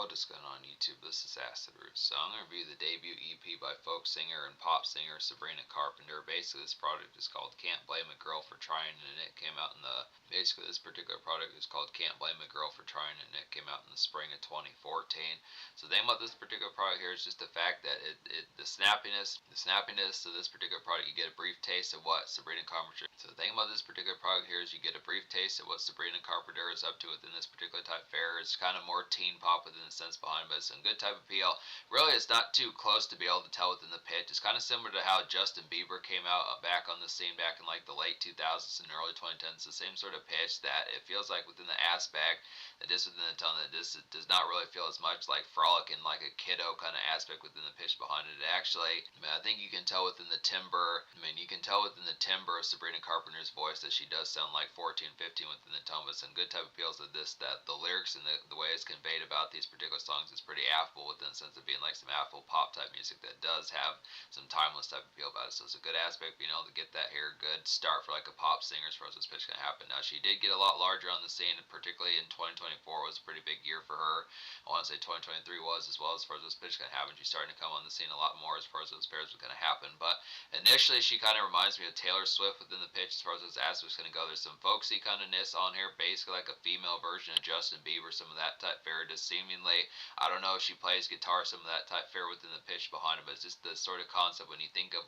What is going on YouTube? This is Acid Roots. So I'm going to review the debut EP by folk singer and pop singer Sabrina Carpenter. Basically this product is called Can't Blame a Girl for Trying, and it came out in basically this particular product is called Can't Blame a Girl for Trying, and it came out in the spring of 2014. So the name of this particular product here is just the fact that the snappiness of this particular product, you get a brief taste of what Sabrina Carpenter. So the thing about this particular product here is you get a brief taste of what Sabrina Carpenter is up to within this particular type fare. It's kind of more teen pop within the sense behind, but it's some good type of appeal. Really, it's not too close to be able to tell within the pitch. It's kind of similar to how Justin Bieber came out back on the scene back in like the late 2000s and early 2010s. The same sort of pitch that it feels like within the aspect that this within the tone that this does not really feel as much like frolic and like a kiddo kind of aspect within the pitch behind it. It actually, I think you can tell within the timbre. You can tell within the timbre of Sabrina Carpenter's voice that she does sound like 14, 15 within the tone, but some good type of appeals of this, that the lyrics and the way it's conveyed about these particular songs is pretty affable within the sense of being like some affable pop type music that does have some timeless type of appeal about it. So it's a good aspect being able to get that here, good start for like a pop singer as far as this pitch can happen. Now she did get a lot larger on the scene, and particularly in 2024 was a pretty big year for her. I want to say 2023 was as well as far as this pitch can happen. She's starting to come on the scene a lot more as far as those pairs are going to happen. But initially she kind of reminds me of Taylor Swift within the pitch as far as those aspects going to go. There's some folksy kind of ness on here, basically like a female version of Justin Bieber, some of that type fare. Just seemingly, I don't know if she plays guitar, some of that type fare within the pitch behind it, but it's just the sort of concept when you think of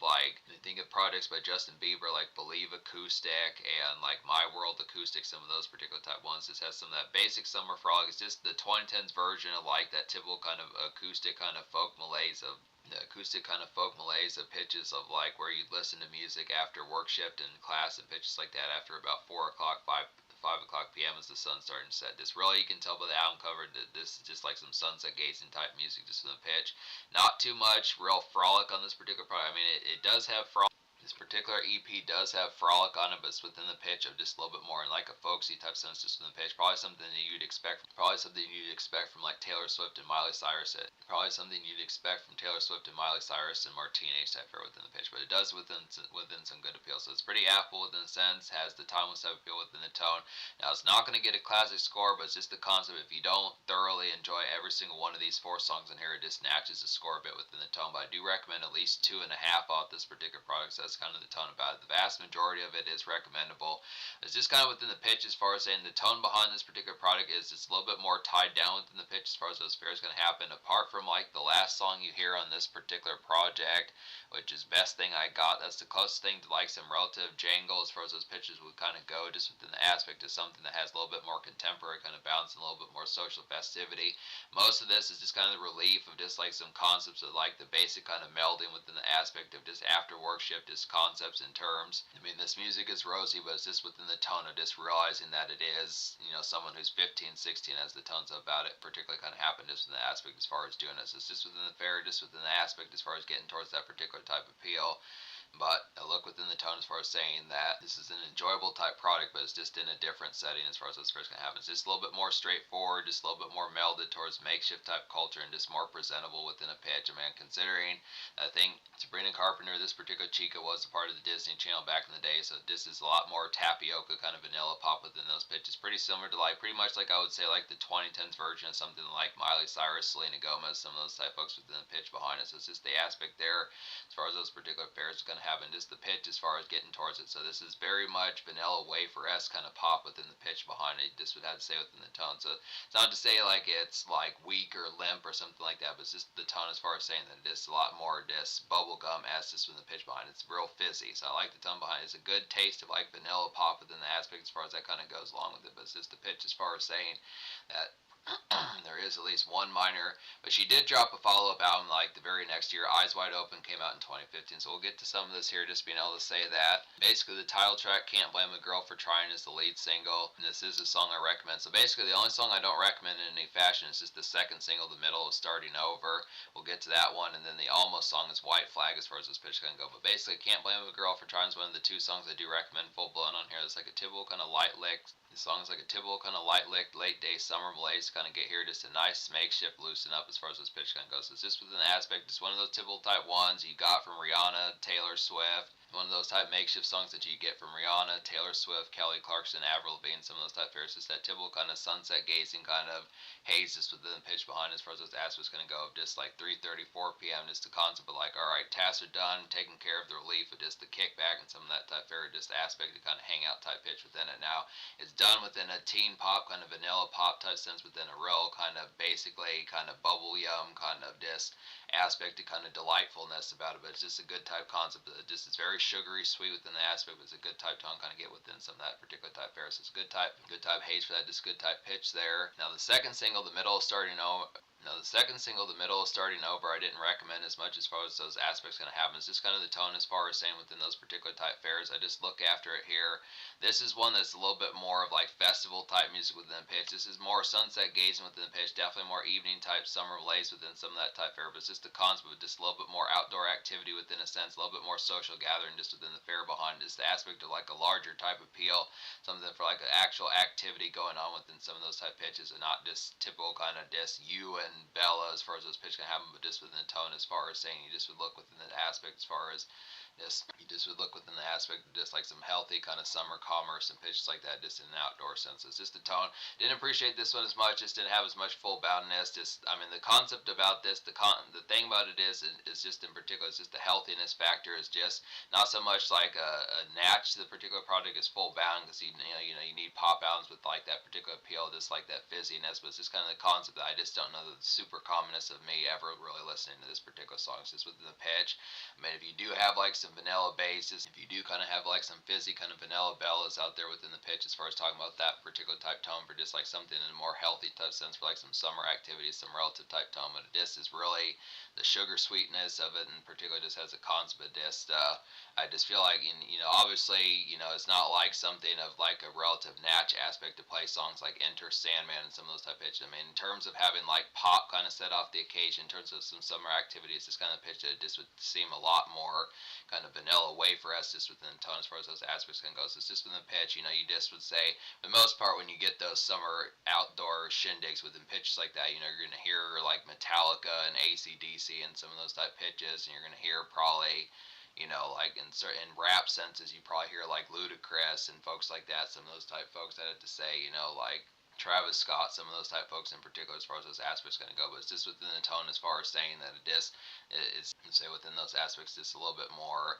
projects by Justin Bieber like Believe Acoustic and like My World Acoustic, some of those particular type ones just has some of that basic summer frolic. It's just the 2010s version of like that typical kind of acoustic kind of folk malaise of the acoustic kind of folk malaise of pitches of like where you listen to music after work shift in class and pitches like that after about 4 o'clock, 5 o'clock p.m. as the sun's starting to set. This really, you can tell by the album cover that this is just like some sunset gazing type music just in the pitch. Not too much real frolic on this particular product. It does have frolic. This particular EP does have frolic on it, but it's within the pitch of just a little bit more in like a folksy type sense just in the pitch. Probably something that you'd expect from like Taylor Swift and Miley Cyrus. Probably something you'd expect from Taylor Swift and Miley Cyrus and more teenage type fare within the pitch, but it does within some good appeal. So it's pretty affable within the sense, has the timeless type appeal within the tone. Now it's not going to get a classic score, but it's just the concept. If you don't thoroughly enjoy every single one of these 4 songs in here, it just snatches the score a bit within the tone. But I do recommend at least 2.5 off this particular product. So that's kind of the tone about it. The vast majority of it is recommendable. It's just kind of within the pitch as far as saying the tone behind this particular product is it's a little bit more tied down within the pitch as far as those fares going to happen. Apart from like the last song you hear on this particular project, which is Best Thing I Got, that's the closest thing to like some relative jangle as far as those pitches would kind of go, just within the aspect of something that has a little bit more contemporary kind of balance and a little bit more social festivity. Most of this is just kind of the relief of just like some concepts of like the basic kind of melding within the aspect of just after work shift, just concepts and terms. This music is rosy, but it's just within the tone of just realizing that it is, someone who's 15, 16 as the tones about it particularly kind of happen just within the aspect as far as doing this. It's just within the fare, just within the aspect as far as getting towards that particular type of appeal. But I look within the tone as far as saying that this is an enjoyable type product, but it's just in a different setting as far as this first can happen. It's just a little bit more straightforward, just a little bit more melded towards makeshift type culture and just more presentable within a pitch. Considering I think Sabrina Carpenter, this particular chica was a part of the Disney Channel back in the day, so this is a lot more tapioca kind of vanilla pop within those pitches. Pretty similar to like, pretty much like I would say like the 2010s version of something like Miley Cyrus, Selena Gomez, some of those type folks within the pitch behind it. So it's just the aspect there as far as those particular pairs are going to happen, just the pitch as far as getting towards it. So this is very much vanilla wafer-esque kind of pop within the pitch behind it. Just would have to say within the tone. So it's not to say like it's like weak or limp or something like that, but it's just the tone as far as saying that it's a lot more just bubblegum as just with the pitch behind it. It's real fizzy. So I like the tone behind it. It's a good taste of like vanilla pop within the aspect as far as that kind of goes along with it. But it's just the pitch as far as saying that there is at least one minor, but she did drop a follow-up album like the very next year. Eyes Wide Open came out in 2015, so we'll get to some of this here, just being able to say that. Basically, the title track, Can't Blame a Girl for Trying, is the lead single, and this is a song I recommend. So basically, the only song I don't recommend in any fashion is just the second single, The Middle of Starting Over. We'll get to that one, and then the almost song is White Flag as far as this pitch can go. But basically, Can't Blame a Girl for Trying is one of the 2 songs I do recommend full-blown on here. It's like a typical kind of light lick. The song's like a typical kind of light licked late day summer malaise. Kind of get here, just a nice makeshift loosen up as far as this pitch kind of goes. It's just within the aspect, it's one of those typical type ones you got from Rihanna, Taylor Swift. One of those type makeshift songs that you get from Rihanna, Taylor Swift, Kelly Clarkson, Avril Lavigne, some of those type fairs. Just that typical kind of sunset gazing kind of haze just within the pitch behind as far as those aspects going to go. Just like 3:30, 4 p.m. Just the concept of like, all right, tasks are done, taking care of the relief of just the kickback and some of that type fair, just the aspect to kind of hang out type pitch within it. Now, it's done within a teen pop, kind of vanilla pop type sense within a real kind of basically kind of bubbleyum kind of just aspect to kind of delightfulness about it, but it's just a good type concept. Just it's very sugary sweet within the aspect, but it's a good type tone kind of get within some of that particular type fair. So it's good type haze for that, just good type pitch there. Now the second single, the middle, starting over. Now the second single, the middle is starting over, I didn't recommend as much as far as those aspects going to happen. It's just kind of the tone as far as saying within those particular type fairs. I just look after it here. This is one that's a little bit more of like festival type music within the pitch. This is more sunset gazing within the pitch, definitely more evening type summer malaise within some of that type fair. But it's just the concept of just a little bit more outdoor activity within a sense, a little bit more social gathering just within the fair behind. Just the aspect of like a larger type appeal, something for like an actual activity going on within some of those type pitches, and not just typical kind of just you and Bella as far as those pitches can happen, but just within the tone as far as saying you just would look within the aspect as far as you just would look within the aspect of just like some healthy kind of summer commerce and pitches like that, just in an outdoor sense. It's just the tone. Didn't appreciate this one as much. Just didn't have as much full boundedness. Just I mean the concept about this, the thing about it is just in particular, it's just the healthiness factor is just not so much like a natch. The particular product is full bound because you need pop albums with like that particular appeal, just like that fizziness. But it's just kind of the concept that I just don't know the super commonness of me ever really listening to this particular song. It's just within the pitch. I mean, if you do have like some vanilla basses, if you do kind of have like some fizzy kind of vanilla bellas out there within the pitch as far as talking about that particular type tone for just like something in a more healthy type sense for like some summer activities, some relative type tone, but this is really the sugar sweetness of it in particular just has a concept of just I just feel like obviously it's not like something of like a relative natch aspect to play songs like Enter Sandman and some of those type pitches. I mean, in terms of having like pop kind of set off the occasion, in terms of some summer activities, this kind of pitch that just would seem a lot more kind of vanilla way for us just within the tone as far as those aspects can go. So it's just within the pitch, you just would say, for the most part, when you get those summer outdoor shindigs within pitches like that, you're going to hear like Metallica and AC/DC and some of those type pitches, and you're going to hear probably like in certain rap senses, you probably hear like Ludacris and folks like that, some of those type folks that had to say, like Travis Scott, some of those type folks in particular as far as those aspects going to go, but it's just within the tone as far as saying that it is say within those aspects just a little bit more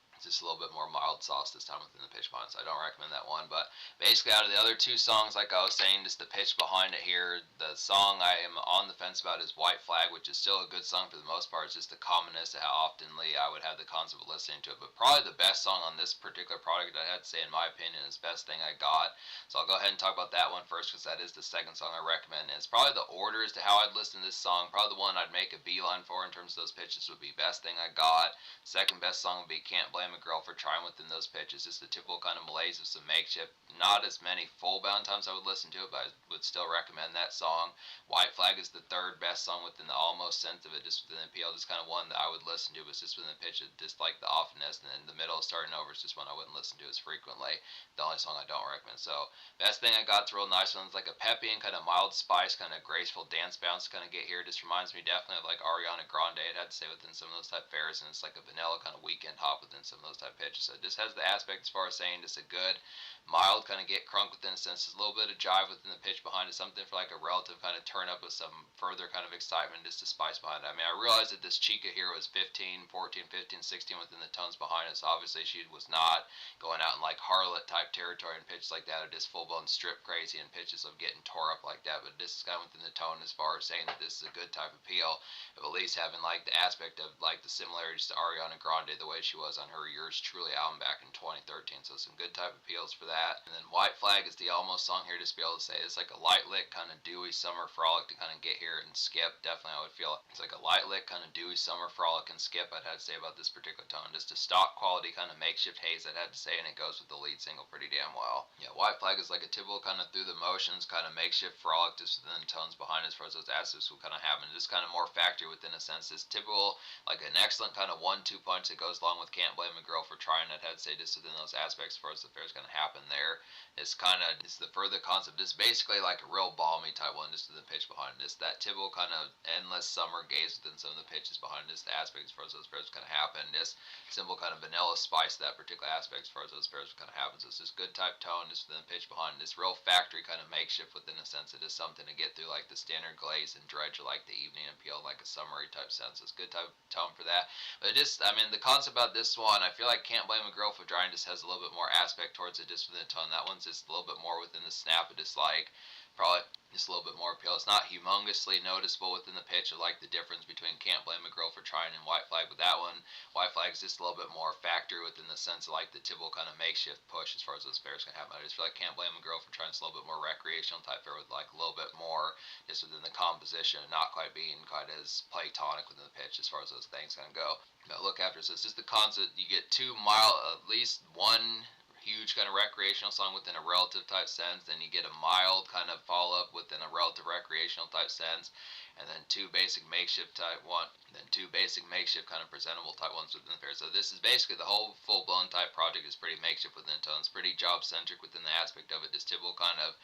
mild sauce this time within the pitch behind, so I don't recommend that one. But basically out of the other two songs, like I was saying, just the pitch behind it here, the song I am on the fence about is White Flag, which is still a good song for the most part. It's just the commonness of how oftenly I would have the concept of listening to it, but probably the best song on this particular product I had to say in my opinion is Best Thing I Got, so I'll go ahead and talk about that one first because that is the second song I recommend. And it's probably the order as to how I'd listen to this song. Probably the one I'd make a beeline for in terms of those pitches would be Best Thing I Got. Second best song would be Can't Blame a Girl for Trying within those pitches. Just the typical kind of malaise of some makeshift. Not as many full bound times I would listen to it, but I would still recommend that song. White Flag is the third best song within the almost sense of it, just within the appeal. Just kind of one that I would listen to, but it's just within the pitch, just like the offness. And then the middle starting over is just one I wouldn't listen to as frequently. The only song I don't recommend. So Best Thing I Got's a real nice one. It's like a peppy and kind of mild spice, kind of graceful dance bounce kind of get here. Just reminds me definitely of like Ariana Grande, it had to say, within some of those type fairs, and it's like a vanilla kind of weekend hop within some of those type pitches. So it just has the aspect as far as saying just a good mild kind of get crunk within a sense. There's a little bit of jive within the pitch behind it, something for like a relative kind of turn up with some further kind of excitement, just to spice behind it. I mean, I realized that this chica here was 15, 14, 15, 16 within the tones behind it, so obviously she was not going out in like harlot type territory and pitches like that, or just full blown strip crazy and pitches of getting tore up like that. But this is kind of within the tone as far as saying that this is a good type of appeal of at least having like the aspect of like the similarities to Ariana Grande, the way she was on her Yours Truly album back in 2013. So some good type appeals for that. And then White Flag is the almost song here, just to be able to say it's like a light lick kind of dewy summer frolic to kind of get here and skip. Definitely I would feel it's like a light lick kind of dewy summer frolic and skip, I'd have to say about this particular tone. Just a stock quality kind of makeshift haze, I'd have to say, and it goes with the lead single pretty damn well. Yeah, White Flag is like a typical kind of through the motions kind of makeshift frolic just within the tones behind as far as those aspects will kind of have, and just kind of more factory within a sense. This typical like an excellent kind of 1-2 punch that goes along with Can't Blame blame a girl for trying. I'd say just within those aspects as far as the fair is going to happen there. It's the further concept. It's basically like a real balmy type one, just with the pitch behind this. That typical kind of endless summer gaze within some of the pitches behind this. The aspects as far as those fairs going to happen. Just simple kind of vanilla spice to that particular aspect as far as those fairs going to happen. So it's just good type tone, just within the pitch behind this real factory kind of makeshift within a sense. It is something to get through like the standard glaze and dredge or like the evening appeal, like a summery type sense. It's good type tone for that. But the concept about this one, I feel like Can't Blame a Girl for Trying just has a little bit more aspect towards it just within the tone. That one's just a little bit more within the snap. It just like probably just a little bit more appeal. It's not humongously noticeable within the pitch of like the difference between Can't Blame a Girl for Trying and White Flag. With that one, White Flag's just a little bit more factory within the sense of like the typical kind of makeshift push as far as those fairs can happen. I just feel like Can't Blame a Girl for Trying is a little bit more recreational type fair with like a little bit more just within the composition, not quite being quite as platonic within the pitch as far as those things can go. Now look after, so it's just the concept. You get at least one huge kind of recreational song within a relative type sense, then you get a mild kind of follow up within a relative recreational type sense, and then two basic makeshift kind of presentable type ones within the fair. So this is basically the whole full blown type project is pretty makeshift within tones, pretty job centric within the aspect of it, just typical kind of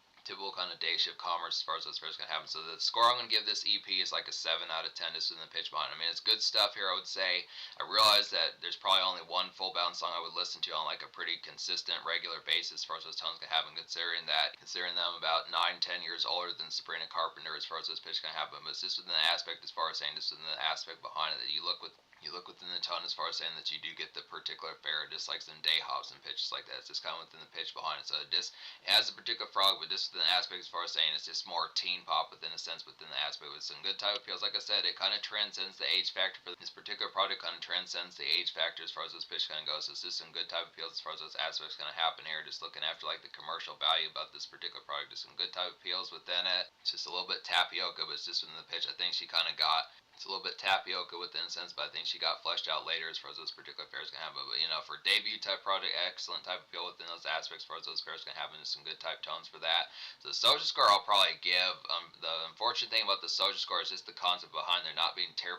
day shift commerce as far as those fairs can happen. So the score I'm going to give this EP is like a 7 out of 10 just within the pitch behind. I mean, it's good stuff here, I would say. I realize that there's probably only one full bound song I would listen to on like a pretty consistent, regular basis as far as those tones can happen, considering them about 9-10 years older than Sabrina Carpenter as far as those pitches can happen. But it's just within the aspect as far as saying just within the aspect behind it that you look within the tone as far as saying that you do get the particular fair, just like some day hops and pitches like that. It's just kind of within the pitch behind it. So it has a particular frog, but just within the aspect as far as saying it's just more teen pop within a sense within the aspect with some good type appeals. Like I said, it kind of transcends the age factor for this particular project, kind of transcends the age factor as far as those pitch kind of goes. So it's just some good type appeals as far as those aspects going to happen here. Just looking after like the commercial value about this particular project, just some good type appeals within it. It's just a little bit tapioca, but it's just within the pitch. I think she kind of got it's a little bit tapioca within a sense, but I think she got fleshed out later as far as those particular fairs can happen. But for debut type project, excellent type appeal within those aspects as far as those fairs can happen. There's some good type tones for that. So the social score I'll probably give. The unfortunate thing about the social score is just the concept behind there not being too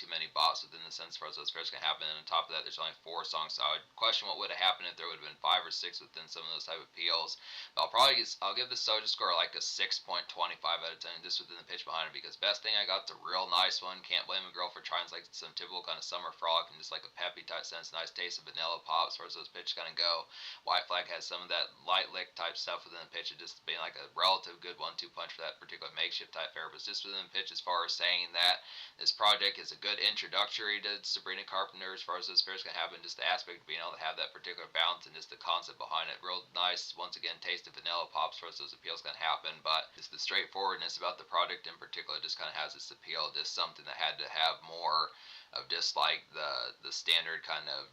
many bots within the sense as far as those fairs can happen. And on top of that, there's only 4 songs, so I would question what would have happened if there would have been 5 or 6 within some of those type of appeals. But I'll give the social score like a 6.25 out of 10 just within the pitch behind it, because best thing I got the real nice one. Can't Blame a Girl for Trying like some typical kind of summer frolic and just like a peppy type sense, nice taste of vanilla pop as far as those pitches kind of go. White Flag has some of that light lick type stuff within the pitch, of just being like a relative good 1-2 punch for that particular makeshift type fair. But just within the pitch as far as saying that this project is a good introductory to Sabrina Carpenter as far as those fairs can happen, just the aspect of being able to have that particular balance and just the concept behind it. Real nice, once again, taste of vanilla pop as far as those appeals can happen. But just the straightforwardness about the project in particular just kind of has this appeal, just something that had to have more of just like the standard kind of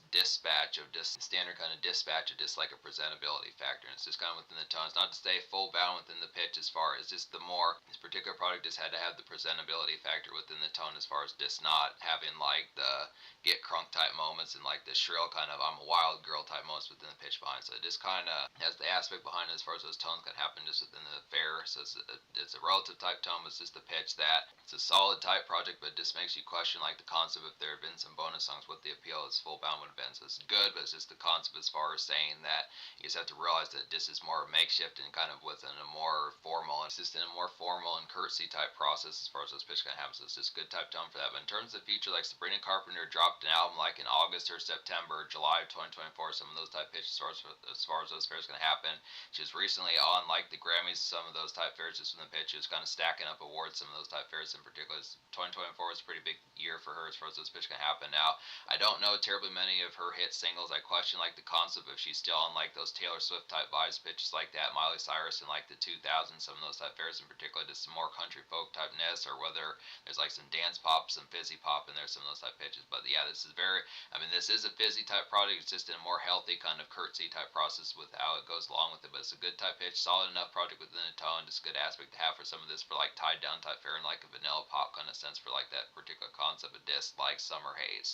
dispatch of just like a presentability factor. And it's just kind of within the tones, not to stay full bound within the pitch as far as just this particular product just had to have the presentability factor within the tone as far as just not having like the get crunk type moments and like the shrill kind of I'm a wild girl type moments within the pitch behind. So it just kind of has the aspect behind it as far as those tones can happen just within the fair. So it's a relative type tone, but it's just the pitch that it's a solid type project, but it just makes you question like the concept if there had been some bonus songs, what the appeal is full bound would have been. So it's good, but it's just the concept as far as saying that you just have to realize that this is more makeshift and kind of within a more formal and courtesy type process as far as those pitch kind of happen. So it's just good type tone for that. But in terms of the future, like Sabrina Carpenter dropped an album like in August or September, July of 2024, some of those type pitches as far as those fairs going to happen. She was recently on like the Grammys, some of those type fairs just from the pitches, kind of stacking up awards, some of those type fairs in particular. 2024 was a pretty big year for her as far as those pitch can happen. Now, I don't know terribly many of her hit singles. I question like the concept if she's still on like those Taylor Swift type vibes, pitches like that, Miley Cyrus in like the 2000s, some of those type fairs in particular, just some more country folk typeness, or whether there's like some dance pop, some fizzy pop in there, some of those type pitches. But yeah, this is a fizzy type product. It's just in a more healthy kind of curtsy type process with how it goes along with it. But it's a good type pitch, solid enough project within a tone, just a good aspect to have for some of this for like tied down type fair and like a vanilla pop kind of sense for like that particular concept of disc like Summer Haze.